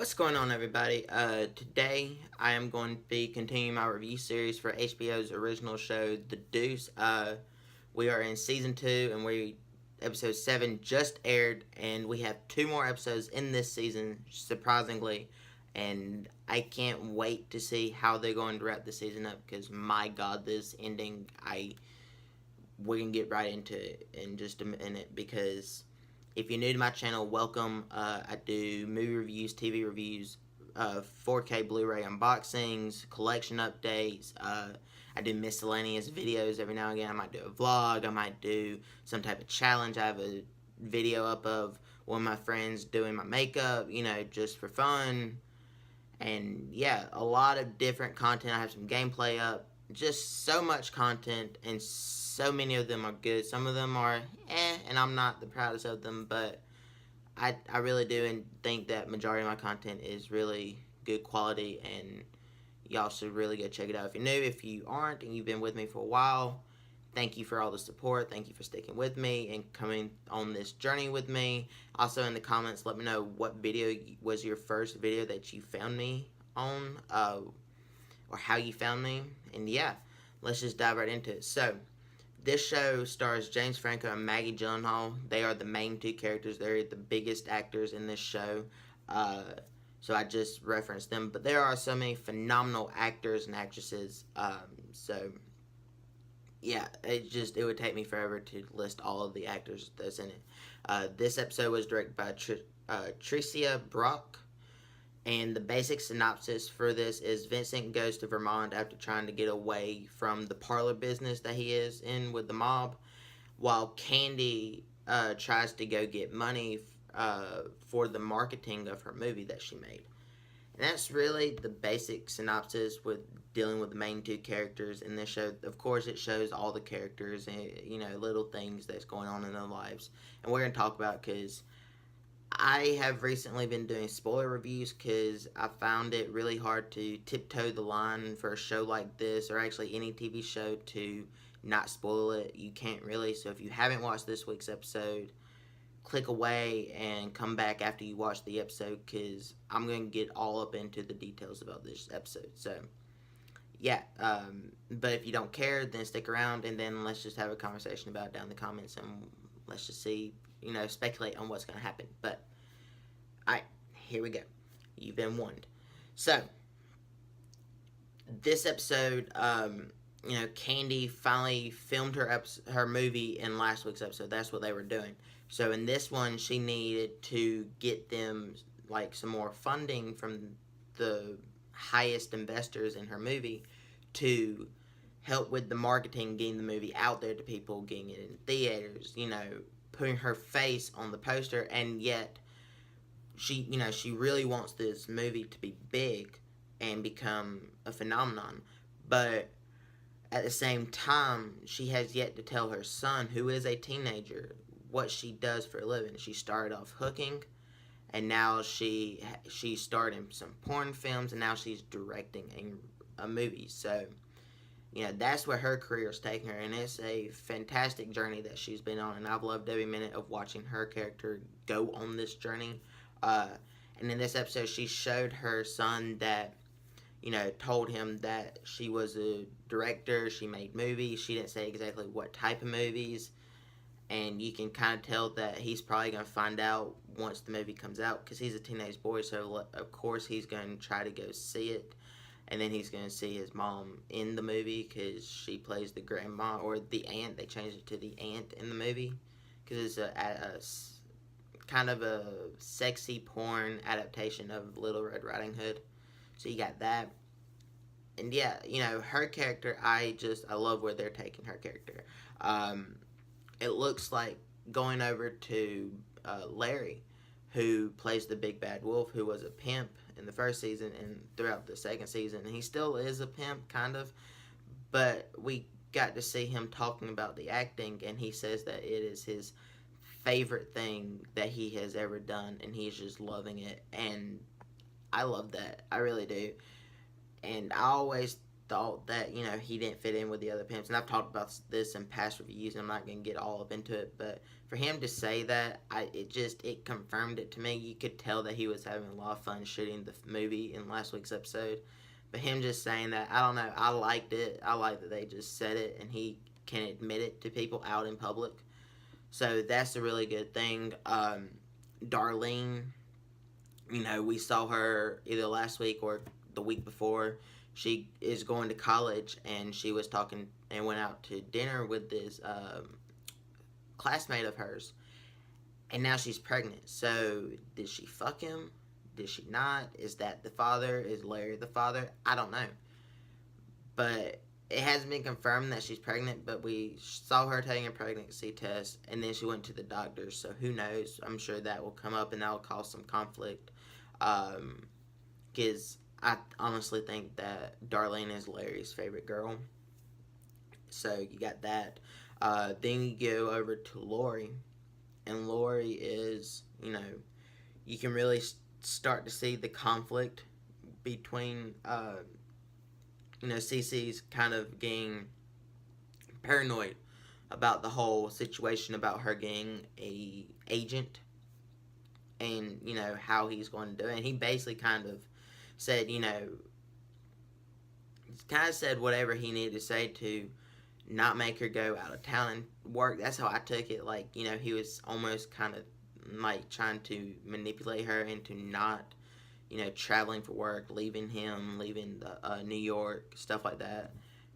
What's going on, everybody? Today I am going to be continuing my review series for HBO's original show, The Deuce. We are in season 2, and episode 7 just aired, and we have 2 more episodes in this season, surprisingly. And I can't wait to see how they're going to wrap the season up, because my God, this ending, we can get right into it in just a minute, because if you're new to my channel, welcome. I do movie reviews, TV reviews, 4K Blu-ray unboxings, collection updates. I do miscellaneous videos every now and again. I might do a vlog. I might do some type of challenge. I have a video up of one of my friends doing my makeup, just for fun. And yeah, a lot of different content. I have some gameplay up. Just so much content, and so many of them are good. Some of them are and I'm not the proudest of them, but I really do and think that majority of my content is really good quality, and y'all should really go check it out if you're new. If you aren't and you've been with me for a while, thank you for all the support. Thank you for sticking with me and coming on this journey with me. Also, in the comments, let me know what video was your first video that you found me on, or how you found me. And yeah, let's just dive right into it. So, this show stars James Franco and Maggie Gyllenhaal. They are the main 2 characters. They're the biggest actors in this show. So I just referenced them. But there are so many phenomenal actors and actresses. So, yeah, it would take me forever to list all of the actors that's in it. This episode was directed by Tricia Brock. And the basic synopsis for this is Vincent goes to Vermont after trying to get away from the parlor business that he is in with the mob, while Candy tries to go get money for the marketing of her movie that she made. And that's really the basic synopsis with dealing with the main 2 characters in this show. Of course, it shows all the characters and, little things that's going on in their lives. And we're going to talk about because I have recently been doing spoiler reviews because I found it really hard to tiptoe the line for a show like this, or actually any TV show, to not spoil it. You can't really. So if you haven't watched this week's episode, click away and come back after you watch the episode, because I'm going to get all up into the details about this episode. So yeah, but if you don't care, then stick around, and then let's just have a conversation about it down in the comments, and let's just see, speculate on what's going to happen. But, alright, here we go. You've been warned. So, this episode, Candy finally filmed her movie in last week's episode. That's what they were doing. So, in this one, she needed to get them, some more funding from the highest investors in her movie to help with the marketing, getting the movie out there to people, getting it in theaters, putting her face on the poster. And yet she really wants this movie to be big and become a phenomenon, but at the same time she has yet to tell her son, who is a teenager, what she does for a living. She started off hooking, and now she starred in some porn films, and now she's directing a movie. So that's where her career is taking her, and it's a fantastic journey that she's been on, and I've loved every minute of watching her character go on this journey. And in this episode, she showed her son that, told him that she was a director, she made movies. She didn't say exactly what type of movies, and you can kind of tell that he's probably going to find out once the movie comes out, because he's a teenage boy, so of course he's going to try to go see it. And then he's going to see his mom in the movie, because she plays the grandma, or the aunt. They changed it to the aunt in the movie, because it's kind of a sexy porn adaptation of Little Red Riding Hood. So you got that. And yeah, her character, I love where they're taking her character. It looks like going over to Larry, who plays the big bad wolf, who was a pimp in the first season and throughout the second season. And he still is a pimp, kind of. But we got to see him talking about the acting, and he says that it is his favorite thing that he has ever done, and he's just loving it. And I love that. I really do. And I always thought that, he didn't fit in with the other pimps. And I've talked about this in past reviews, and I'm not going to get all up into it. But for him to say that, it confirmed it to me. You could tell that he was having a lot of fun shooting the movie in last week's episode. But him just saying that, I don't know. I liked it. I like that they just said it, and he can admit it to people out in public. So that's a really good thing. Darlene, we saw her either last week or the week before. She is going to college, and she was talking and went out to dinner with this classmate of hers, and now she's pregnant. So did she fuck him? Did she not? Is that the father? Is Larry the father? I don't know, but it hasn't been confirmed that she's pregnant. But we saw her taking a pregnancy test, and then she went to the doctor. So who knows? I'm sure that will come up, and that will cause some conflict, because I honestly think that Darlene is Larry's favorite girl. So you got that. Then you go over to Lori. And Lori is, you can really start to see the conflict between, Cece's kind of getting paranoid about the whole situation about her getting a agent, and, how he's going to do it. And he basically kind of said, said whatever he needed to say to not make her go out of town and work. That's how I took it. Like, he was almost kind of like trying to manipulate her into not, traveling for work, leaving the New York, stuff like that.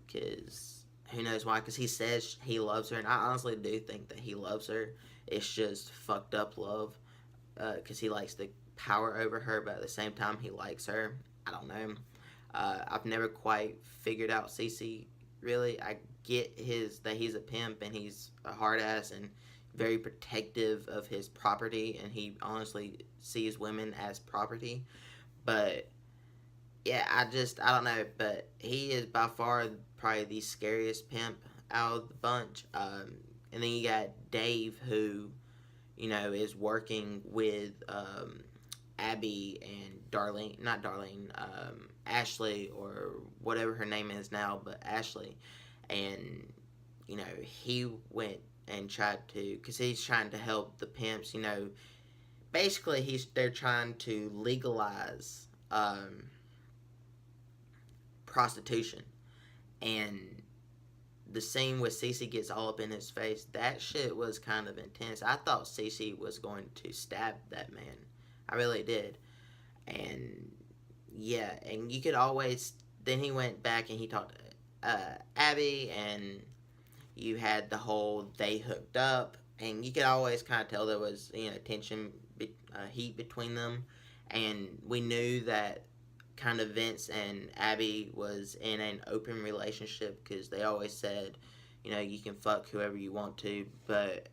Because who knows why? Because he says he loves her, and I honestly do think that he loves her. It's just fucked up love, because he likes the power over her, but at the same time he likes her. I don't know. I've never quite figured out Cece, really. I get that he's a pimp and he's a hard ass and very protective of his property, and he honestly sees women as property. But yeah, I don't know. But he is by far probably the scariest pimp out of the bunch. And then you got Dave, who is working with Abby and Ashley, or whatever her name is now, but Ashley. And, he went and tried to, because he's trying to help the pimps, basically they're trying to legalize prostitution. And the scene where Cece gets all up in his face, that shit was kind of intense. I thought Cece was going to stab that man. I really did. And yeah, and you could always, then he went back and he talked to Abby, and you had the whole they hooked up, and you could always kind of tell there was tension, heat between them. And we knew that kind of Vince and Abby was in an open relationship, because they always said, you can fuck whoever you want to, but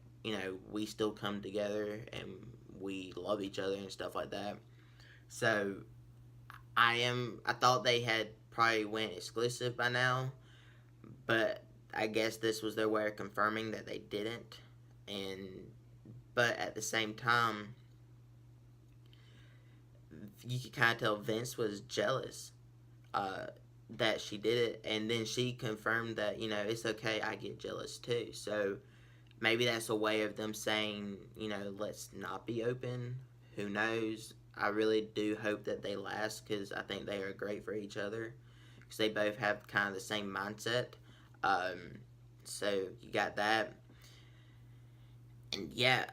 we still come together and we love each other and stuff like that. So I thought they had probably went exclusive by now, but I guess this was their way of confirming that they didn't. But at the same time, you could kind of tell Vince was jealous that she did it, and then she confirmed that it's okay, I get jealous too. So maybe that's a way of them saying, let's not be open. Who knows? I really do hope that they last, because I think they are great for each other, because they both have kind of the same mindset. So you got that. And yeah,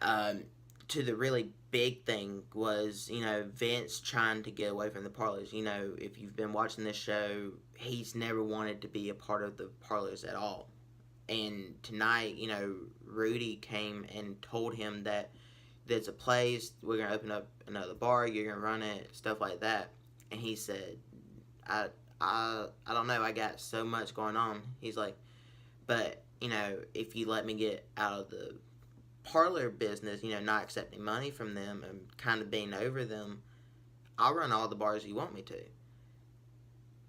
to the really big thing was, Vince trying to get away from the parlors. If you've been watching this show, he's never wanted to be a part of the parlors at all. And tonight, Rudy came and told him that there's a place, we're going to open up another bar, you're going to run it, stuff like that. And he said, I don't know, I got so much going on. He's like, but, if you let me get out of the parlor business, not accepting money from them and kind of being over them, I'll run all the bars you want me to.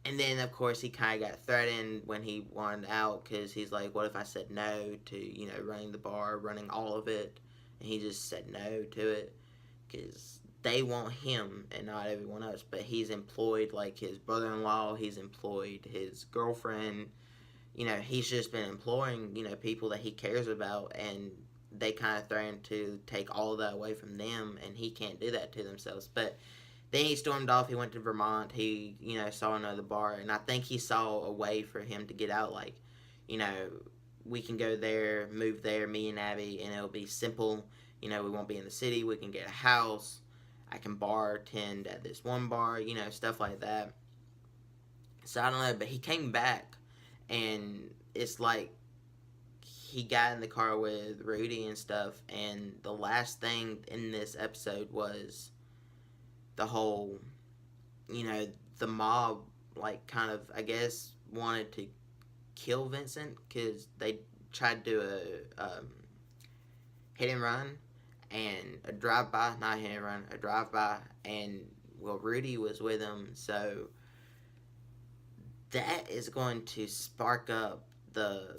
And then, of course, he kind of got threatened when he wanted out, because he's like, what if I said no to, running the bar, running all of it? And he just said no to it, because they want him and not everyone else. But he's employed like his brother-in-law. He's employed his girlfriend. He's just been employing people that he cares about, and they kind of threaten to take all of that away from them, and he can't do that to themselves. But then he stormed off. He went to Vermont. He saw another bar, and I think he saw a way for him to get out. Like, we can go there, move there, me and Abby, and it'll be simple. We won't be in the city. We can get a house. I can bartend at this one bar, stuff like that. So I don't know, but he came back, and it's like he got in the car with Rudy and stuff, and the last thing in this episode was the whole, the mob, like, kind of, I guess, wanted to kill Vincent because they tried to do a hit and run and a drive-by, not a hit and run, a drive-by, and, well, Rudy was with him, so that is going to spark up the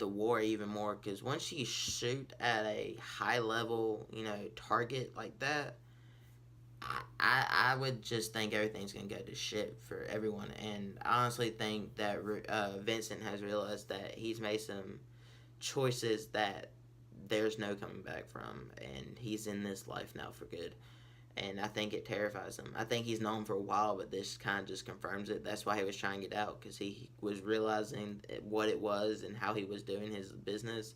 war even more, because once you shoot at a high-level, target like that, I would just think everything's going to go to shit for everyone. And I honestly think that Vincent has realized that he's made some choices that there's no coming back from. And he's in this life now for good. And I think it terrifies him. I think he's known for a while, but this kind of just confirms it. That's why he was trying to get out, because he was realizing what it was and how he was doing his business.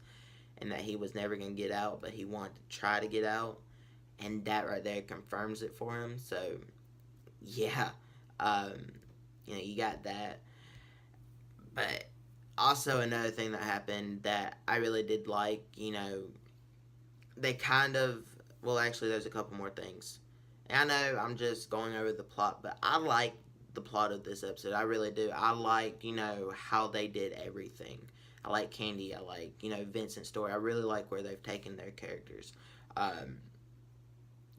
And that he was never going to get out, but he wanted to try to get out. And that right there confirms it for him. So, yeah, you got that. But also another thing that happened that I really did like, they kind of, well, actually, there's a couple more things. And I know I'm just going over the plot, but I like the plot of this episode. I really do. I like, how they did everything. I like Candy. I like, Vincent's story. I really like where they've taken their characters.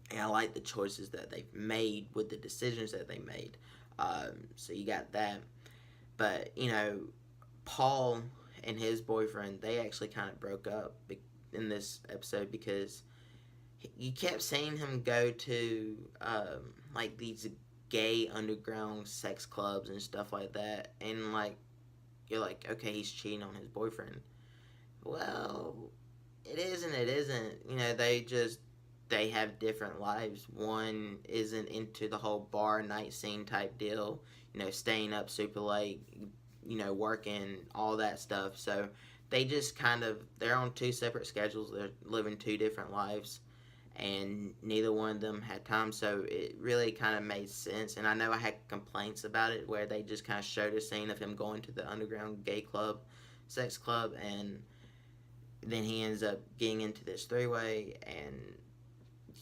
And I like the choices that they've made with the decisions that they made. So you got that. But, Paul and his boyfriend, they actually kind of broke up in this episode because you kept seeing him go to, like, these gay underground sex clubs and stuff like that. And, like, you're like, okay, he's cheating on his boyfriend. Well, it is and it isn't. They have different lives. One isn't into the whole bar night scene type deal, staying up super late, working, all that stuff. So they just they're on two separate schedules. They're living two different lives, and neither one of them had time. So it really kind of made sense. And I know I had complaints about it where they just kind of showed a scene of him going to the underground gay club, sex club, and then he ends up getting into this three-way. And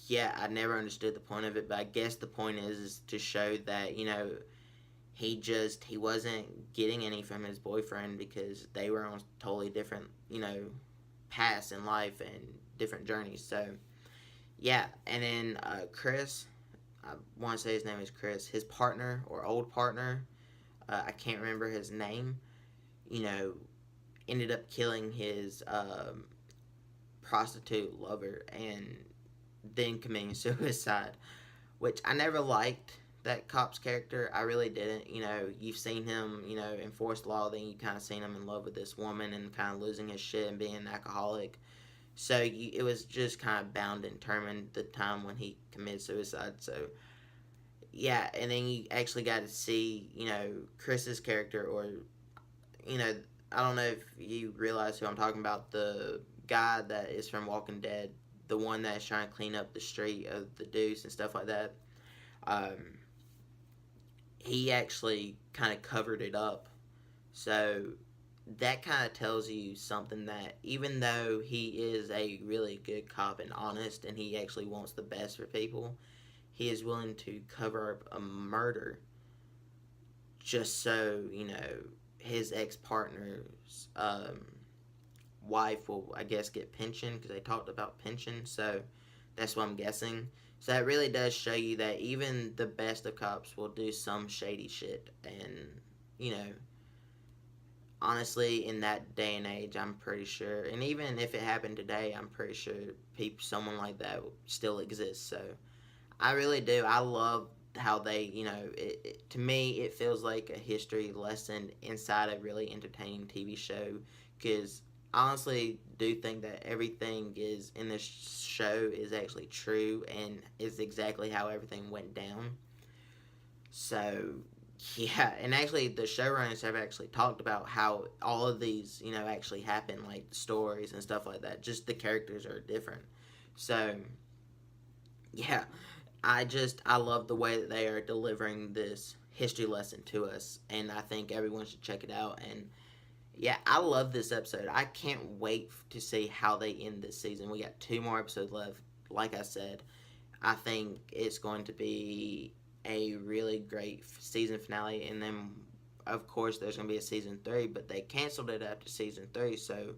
yeah, I never understood the point of it, but I guess the point is to show that, he wasn't getting any from his boyfriend because they were on totally different, paths in life and different journeys. So, yeah, and then Chris, I want to say his name is Chris, his partner or old partner, I can't remember his name, ended up killing his prostitute lover and then committing suicide, which I never liked that cop's character. I really didn't. You've seen him, enforce law, then you kind of seen him in love with this woman and kind of losing his shit and being an alcoholic. So it was just kind of bound and determined the time when he committed suicide. So, yeah, and then you actually got to see, Chris's character, or, I don't know if you realize who I'm talking about, the guy that is from Walking Dead, the one that's trying to clean up the street of the Deuce and stuff like that. He actually kind of covered it up. So that kind of tells you something, that even though he is a really good cop and honest and he actually wants the best for people, he is willing to cover up a murder just so, his ex-partner's wife will, I guess, get pension, because they talked about pension, so that's what I'm guessing. So that really does show you that even the best of cops will do some shady shit, and, honestly, in that day and age, I'm pretty sure, and even if it happened today, I'm pretty sure someone like that still exists. So I really do. I love how they, to me, it feels like a history lesson inside a really entertaining TV show. Because I honestly do think that everything is in this show is actually true and is exactly how everything went down. So yeah, and actually the showrunners have actually talked about how all of these, actually happen, like stories and stuff like that. Just the characters are different. So yeah, I love the way that they are delivering this history lesson to us, and I think everyone should check it out. And yeah, I love this episode. I can't wait to see how they end this season. We got 2 more episodes left. Like I said, I think it's going to be a really great season finale, and then of course there's going to be a season 3, but they canceled it after season 3, so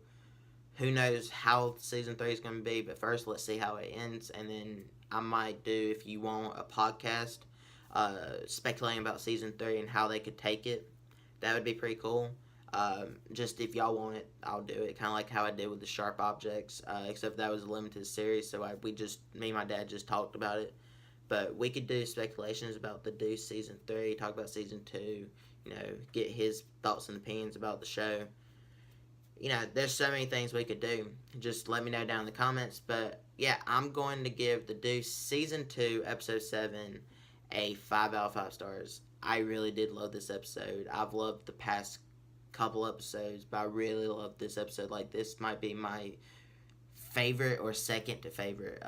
who knows how season 3 is going to be. But first, let's see how it ends, and then I might do, if you want, a podcast speculating about season 3 and how they could take it. That would be pretty cool. Just if y'all want it, I'll do it. Kind of like how I did with the sharp objects, except that was a limited series, so me and my dad just talked about it. But we could do speculations about the Deuce season 3, talk about season 2, get his thoughts and opinions about the show. There's so many things we could do. Just let me know down in the comments. But yeah, I'm going to give the Deuce season 2, episode 7, a 5 out of 5 stars. I really did love this episode. I've loved the past couple episodes, but I really love this episode. Like, this might be my favorite or second to favorite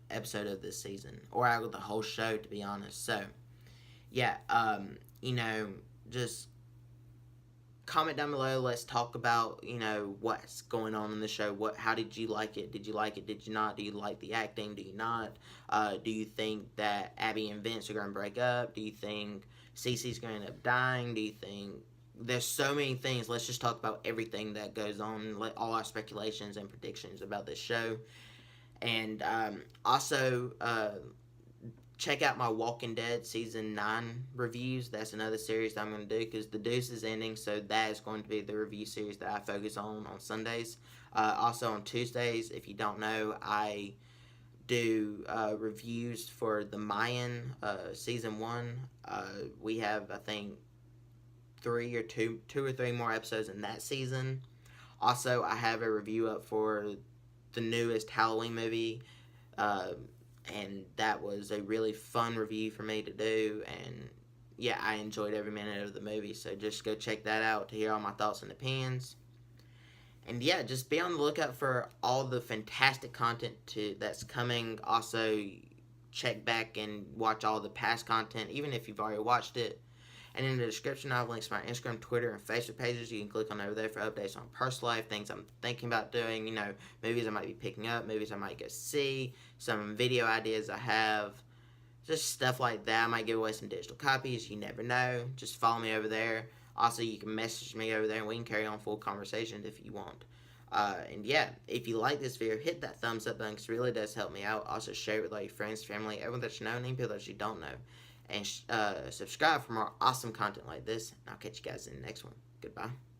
episode of this season, or out of the whole show, to be honest. So yeah, just comment down below. Let's talk about what's going on in the show. How did you like it? Did you like it? Did you not? Do you like the acting? Do you not? Do you think that Abby and Vince are going to break up? Do you think Cece's going to end up dying? Do you think there's so many things? Let's just talk about everything that goes on, all our speculations and predictions about this show. And also check out my Walking Dead season 9 reviews. That's another series that I'm going to do, because the Deuce is ending, so that is going to be the review series that I focus on Sundays. Also on Tuesdays, if you don't know, I do reviews for the Mayan season 1. We have, I think, 2 or 3 more episodes in that season. Also, I have a review up for the newest Halloween movie, and that was a really fun review for me to do, and yeah, I enjoyed every minute of the movie, so just go check that out to hear all my thoughts and opinions. And yeah, just be on the lookout for all the fantastic content that's coming. Also, check back and watch all the past content, even if you've already watched it. And in the description, I have links to my Instagram, Twitter, and Facebook pages. You can click on over there for updates on personal life, things I'm thinking about doing, movies I might be picking up, movies I might go see, some video ideas I have, just stuff like that. I might give away some digital copies. You never know. Just follow me over there. Also, you can message me over there, and we can carry on full conversations if you want. And yeah, if you like this video, hit that thumbs up button, because it really does help me out. Also, share it with all your friends, family, everyone that you know, and even people that you don't know. And subscribe for more awesome content like this. And I'll catch you guys in the next one. Goodbye.